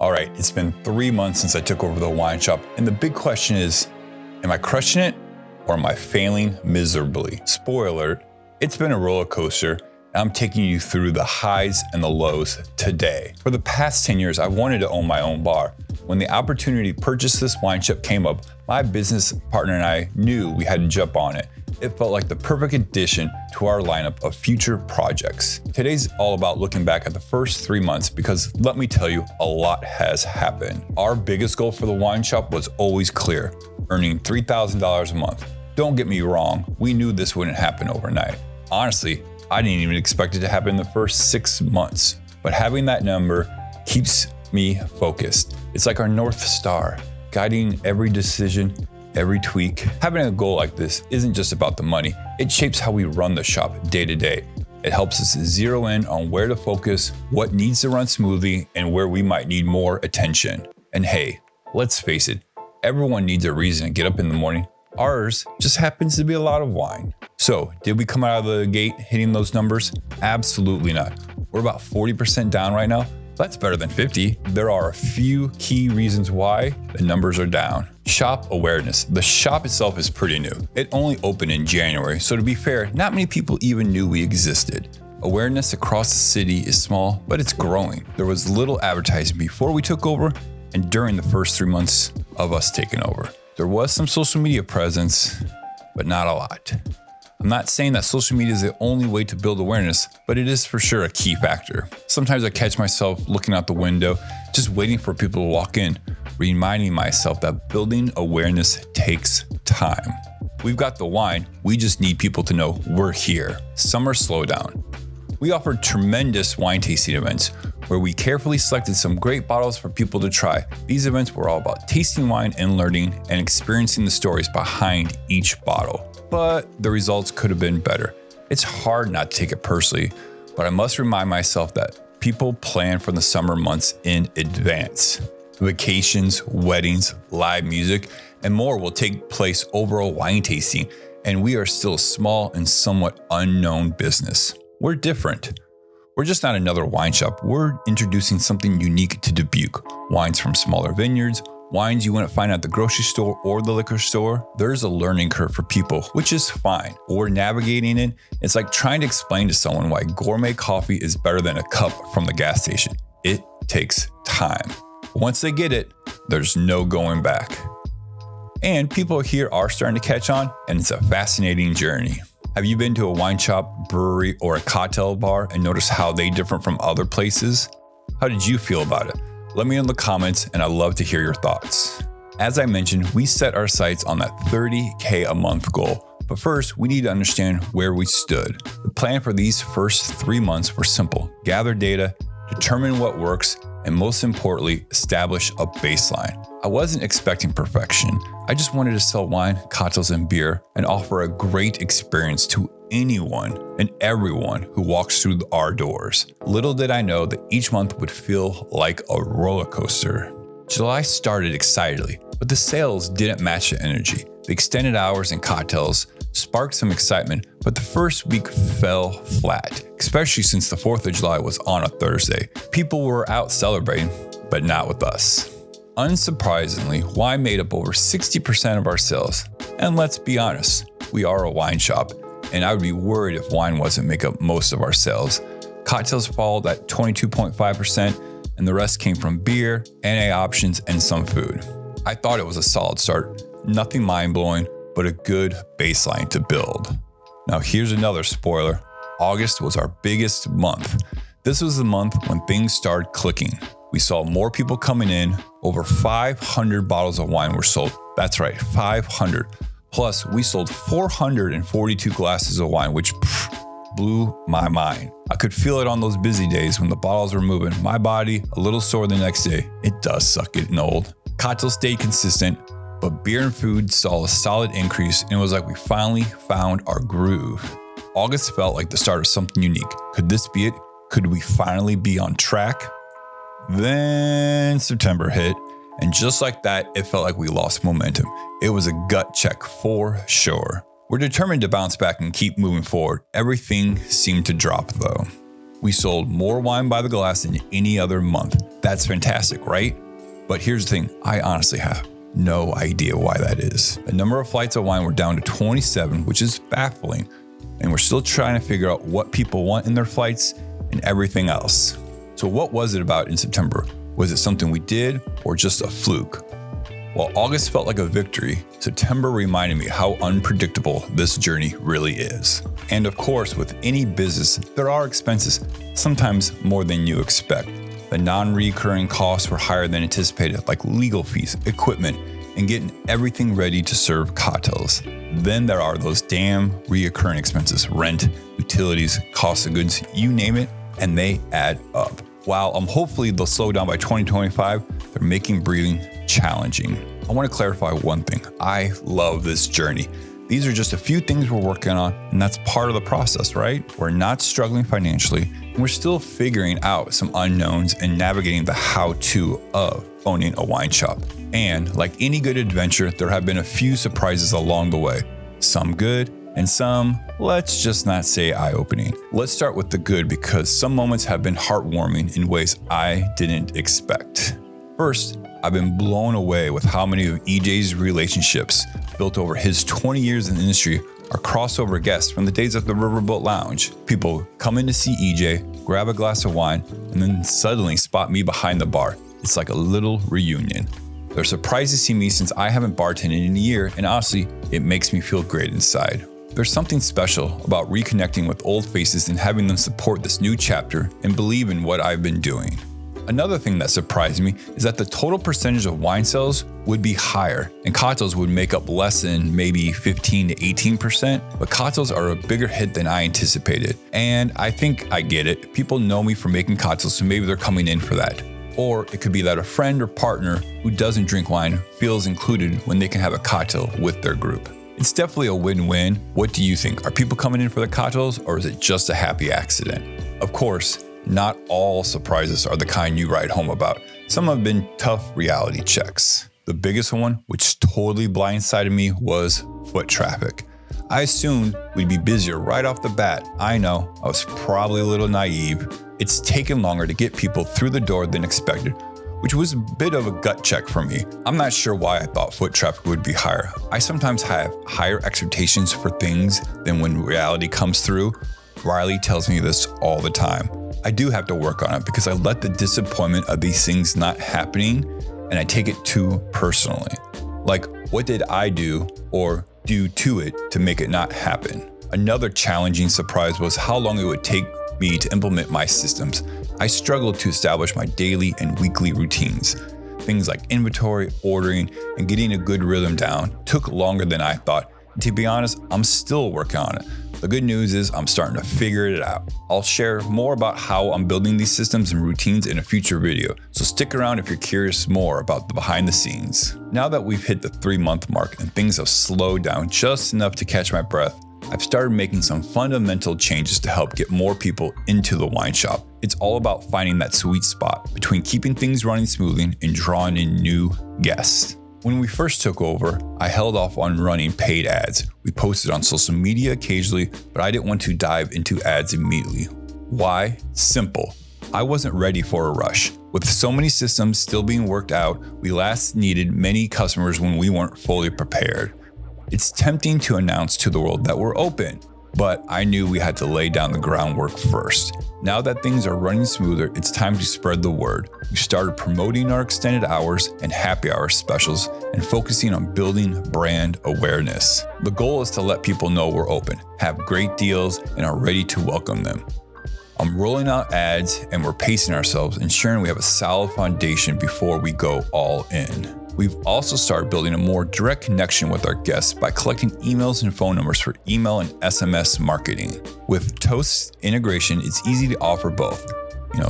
All right, it's been 3 months since I took over the wine shop, and the big question is, am I crushing it or am I failing miserably? Spoiler, it's been a roller coaster, and I'm taking you through the highs and the lows today. For the past 10 years, I wanted to own my own bar. When the opportunity to purchase this wine shop came up, my business partner and I knew we had to jump on it. It felt like the perfect addition to our lineup of future projects. Today's all about looking back at the first 3 months because let me tell you, a lot has happened. Our biggest goal for the wine shop was always clear, earning $3,000 a month. Don't get me wrong, we knew this wouldn't happen overnight. Honestly, I didn't even expect it to happen in the first 6 months, but having that number keeps me focused. It's like our North Star, guiding every decision, every tweak. Having a goal like this isn't just about the money. It shapes how we run the shop day to day. It helps us zero in on where to focus, what needs to run smoothly, and where we might need more attention. And hey, let's face it, everyone needs a reason to get up in the morning. Ours just happens to be a lot of wine. So, did we come out of the gate hitting those numbers? Absolutely not. We're about 40% down right now. That's better than 50. There are a few key reasons why the numbers are down. Shop awareness. The shop itself is pretty new. It only opened in January, so to be fair, not many people even knew we existed. Awareness across the city is small, but it's growing. There was little advertising before we took over and during the first 3 months of us taking over. There was some social media presence, but not a lot. I'm not saying that social media is the only way to build awareness, but it is for sure a key factor. Sometimes I catch myself looking out the window, just waiting for people to walk in, reminding myself that building awareness takes time. We've got the wine, we just need people to know we're here. Summer Slowdown. We offered tremendous wine tasting events where we carefully selected some great bottles for people to try. These events were all about tasting wine and learning and experiencing the stories behind each bottle. But the results could have been better. It's hard not to take it personally, but I must remind myself that people plan for the summer months in advance. Vacations, weddings, live music, and more will take place over a wine tasting, and we are still a small and somewhat unknown business. We're different. We're just not another wine shop. We're introducing something unique to Dubuque. Wines from smaller vineyards, wines you wouldn't find at the grocery store or the liquor store. There's a learning curve for people, which is fine. We're navigating it. It's like trying to explain to someone why gourmet coffee is better than a cup from the gas station. It takes time. Once they get it, there's no going back. And people here are starting to catch on, and it's a fascinating journey. Have you been to a wine shop, brewery, or a cocktail bar and noticed how they differ from other places? How did you feel about it? Let me know in the comments, and I'd love to hear your thoughts. As I mentioned, we set our sights on that $30K a month goal. But first, we need to understand where we stood. The plan for these first 3 months were simple. Gather data, determine what works, and most importantly, establish a baseline. I wasn't expecting perfection. I just wanted to sell wine, cocktails, and beer and offer a great experience to anyone and everyone who walks through our doors. Little did I know that each month would feel like a roller coaster. July started excitedly, but the sales didn't match the energy. The extended hours and cocktails sparked some excitement, but the first week fell flat, especially since the 4th of July was on a Thursday. People were out celebrating, but not with us. Unsurprisingly, wine made up over 60% of our sales. And let's be honest, we are a wine shop, and I would be worried if wine wasn't make up most of our sales. Cocktails followed at 22.5%, and the rest came from beer, NA options, and some food. I thought it was a solid start. Nothing mind-blowing, but a good baseline to build. Now here's another spoiler. August was our biggest month. This was the month when things started clicking. We saw more people coming in. Over 500 bottles of wine were sold. That's right, 500. Plus, we sold 442 glasses of wine, which blew my mind. I could feel it on those busy days when the bottles were moving. My body, a little sore the next day. It does suck getting old. Cocktails stayed consistent, but beer and food saw a solid increase, and it was like we finally found our groove. August felt like the start of something unique. Could this be it? Could we finally be on track? Then September hit, and just like that, it felt like we lost momentum. It was a gut check for sure. We're determined to bounce back and keep moving forward. Everything seemed to drop though. We sold more wine by the glass than any other month. That's fantastic, right? But here's the thing, I honestly have no idea why that is. The number of flights of wine were down to 27, which is baffling. And we're still trying to figure out what people want in their flights and everything else. So what was it about in September? Was it something we did or just a fluke? While August felt like a victory, September reminded me how unpredictable this journey really is. And of course, with any business, there are expenses, sometimes more than you expect. The non-recurring costs were higher than anticipated, like legal fees, equipment, and getting everything ready to serve cocktails. Then there are those damn reoccurring expenses, rent, utilities, cost of goods, you name it, and they add up. While hopefully they'll slow down by 2025, they're making breathing challenging. I want to clarify one thing. I love this journey. These are just a few things we're working on, and that's part of the process, right? We're not struggling financially, and we're still figuring out some unknowns and navigating the how-to of owning a wine shop. And like any good adventure, there have been a few surprises along the way. Some good, and some, let's just not say eye-opening. Let's start with the good because some moments have been heartwarming in ways I didn't expect. First, I've been blown away with how many of EJ's relationships built over his 20 years in the industry are crossover guests from the days at the Riverboat Lounge. People come in to see EJ, grab a glass of wine, and then suddenly spot me behind the bar. It's like a little reunion. They're surprised to see me since I haven't bartended in a year, and honestly, it makes me feel great inside. There's something special about reconnecting with old faces and having them support this new chapter and believe in what I've been doing. Another thing that surprised me is that the total percentage of wine sales would be higher and cocktails would make up less than maybe 15 to 18%, but cocktails are a bigger hit than I anticipated. And I think I get it. People know me for making cocktails, so maybe they're coming in for that. Or it could be that a friend or partner who doesn't drink wine feels included when they can have a cocktail with their group. It's definitely a win-win. What do you think? Are people coming in for the cocktails or is it just a happy accident? Of course, not all surprises are the kind you write home about. Some have been tough reality checks. The biggest one, which totally blindsided me, was foot traffic. I assumed we'd be busier right off the bat. I know, I was probably a little naive. It's taken longer to get people through the door than expected, which was a bit of a gut check for me. I'm not sure why I thought foot traffic would be higher. I sometimes have higher expectations for things than when reality comes through. Riley tells me this all the time. I do have to work on it because I let the disappointment of these things not happening and I take it too personally. Like, what did I do or do to it to make it not happen? Another challenging surprise was how long it would take me to implement my systems. I struggled to establish my daily and weekly routines. Things like inventory, ordering, and getting a good rhythm down took longer than I thought. And to be honest, I'm still working on it. The good news is I'm starting to figure it out. I'll share more about how I'm building these systems and routines in a future video, so stick around if you're curious more about the behind the scenes. Now that we've hit the 3-month mark and things have slowed down just enough to catch my breath, I've started making some fundamental changes to help get more people into the wine shop. It's all about finding that sweet spot between keeping things running smoothly and drawing in new guests. When we first took over, I held off on running paid ads. We posted on social media occasionally, but I didn't want to dive into ads immediately. Why? Simple. I wasn't ready for a rush. With so many systems still being worked out, we last needed many customers when we weren't fully prepared. It's tempting to announce to the world that we're open, but I knew we had to lay down the groundwork first. Now that things are running smoother, it's time to spread the word. We started promoting our extended hours and happy hour specials and focusing on building brand awareness. The goal is to let people know we're open, have great deals, and are ready to welcome them. I'm rolling out ads and we're pacing ourselves, ensuring we have a solid foundation before we go all in. We've also started building a more direct connection with our guests by collecting emails and phone numbers for email and SMS marketing. With Toast's integration, it's easy to offer both.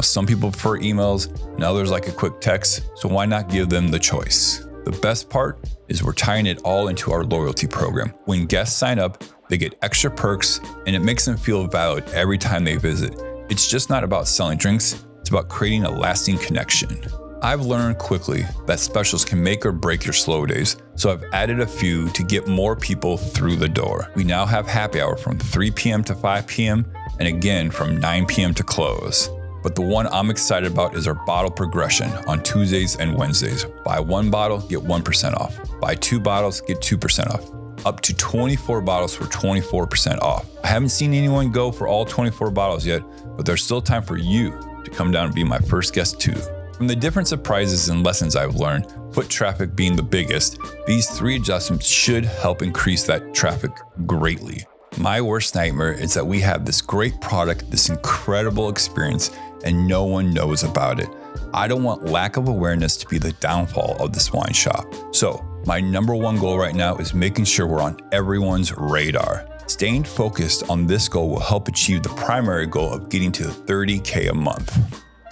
Some people prefer emails and others like a quick text, so why not give them the choice? The best part is we're tying it all into our loyalty program. When guests sign up, they get extra perks and it makes them feel valued every time they visit. It's just not about selling drinks, it's about creating a lasting connection. I've learned quickly that specials can make or break your slow days, so I've added a few to get more people through the door. We now have happy hour from 3 p.m. to 5 p.m. and again from 9 p.m. to close. But the one I'm excited about is our bottle progression on Tuesdays and Wednesdays. Buy 1 bottle, get 1% off. Buy 2 bottles, get 2% off. Up to 24 bottles for 24% off. I haven't seen anyone go for all 24 bottles yet, but there's still time for you to come down and be my first guest too. From the different surprises and lessons I've learned, foot traffic being the biggest, these 3 adjustments should help increase that traffic greatly. My worst nightmare is that we have this great product, this incredible experience, and no one knows about it. I don't want lack of awareness to be the downfall of this wine shop. So my number one goal right now is making sure we're on everyone's radar. Staying focused on this goal will help achieve the primary goal of getting to $30K a month.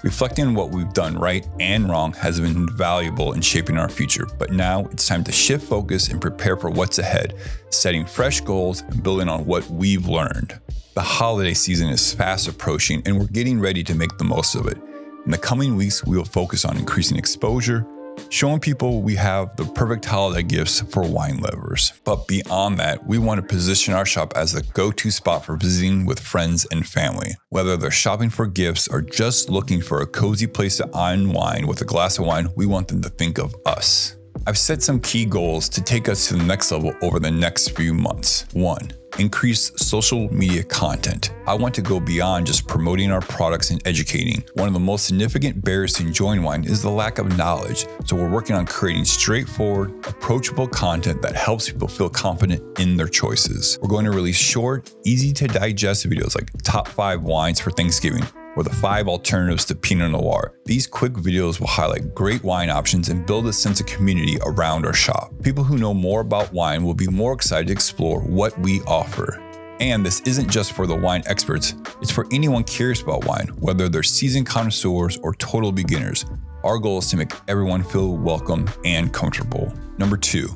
Reflecting on what we've done right and wrong has been valuable in shaping our future, but now it's time to shift focus and prepare for what's ahead, setting fresh goals and building on what we've learned. The holiday season is fast approaching and we're getting ready to make the most of it. In the coming weeks, we will focus on increasing exposure, showing people we have the perfect holiday gifts for wine lovers. But beyond that, we want to position our shop as the go-to spot for visiting with friends and family. Whether they're shopping for gifts or just looking for a cozy place to unwind with a glass of wine, we want them to think of us. I've set some key goals to take us to the next level over the next few months. 1. Increase social media content. I want to go beyond just promoting our products and educating. One of the most significant barriers to enjoying wine is the lack of knowledge. So we're working on creating straightforward, approachable content that helps people feel confident in their choices. We're going to release short, easy to digest videos like top 5 wines for Thanksgiving, or the 5 alternatives to Pinot Noir. These quick videos will highlight great wine options and build a sense of community around our shop. People who know more about wine will be more excited to explore what we offer. And this isn't just for the wine experts, it's for anyone curious about wine, whether they're seasoned connoisseurs or total beginners. Our goal is to make everyone feel welcome and comfortable. Number 2,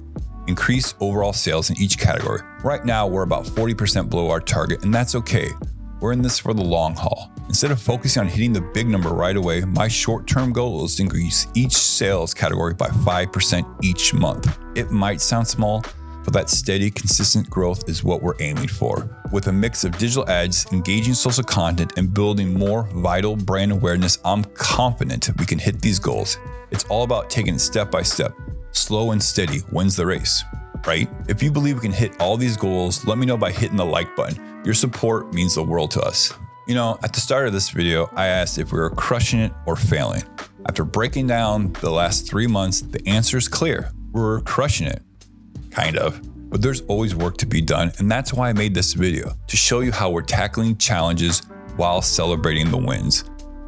increase overall sales in each category. Right now, we're about 40% below our target, and that's okay. We're in this for the long haul. Instead of focusing on hitting the big number right away, my short-term goal is to increase each sales category by 5% each month. It might sound small, but that steady, consistent growth is what we're aiming for. With a mix of digital ads, engaging social content, and building more vital brand awareness, I'm confident we can hit these goals. It's all about taking it step by step. Slow and steady wins the race, right? If you believe we can hit all these goals, let me know by hitting the like button. Your support means the world to us. You know, at the start of this video, I asked if we were crushing it or failing. After breaking down the last 3 months, the answer is clear. We're crushing it. Kind of. But there's always work to be done, and that's why I made this video, to show you how we're tackling challenges while celebrating the wins.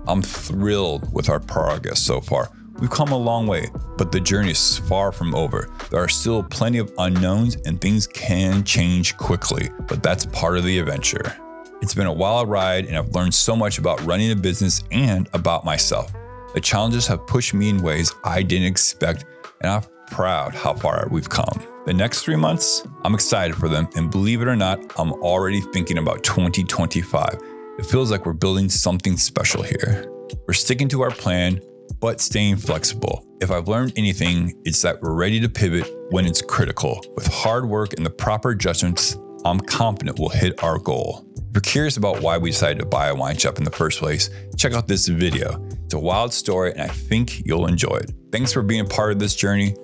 I'm thrilled with our progress so far. We've come a long way, but the journey is far from over. There are still plenty of unknowns and things can change quickly, but that's part of the adventure. It's been a wild ride and I've learned so much about running a business and about myself. The challenges have pushed me in ways I didn't expect, and I'm proud how far we've come. The next 3 months, I'm excited for them, and believe it or not, I'm already thinking about 2025. It feels like we're building something special here. We're sticking to our plan, but staying flexible. If I've learned anything, it's that we're ready to pivot when it's critical. With hard work and the proper adjustments, I'm confident we'll hit our goal. If you're curious about why we decided to buy a wine shop in the first place, check out this video. It's a wild story and I think you'll enjoy it. Thanks for being a part of this journey.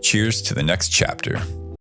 Cheers to the next chapter.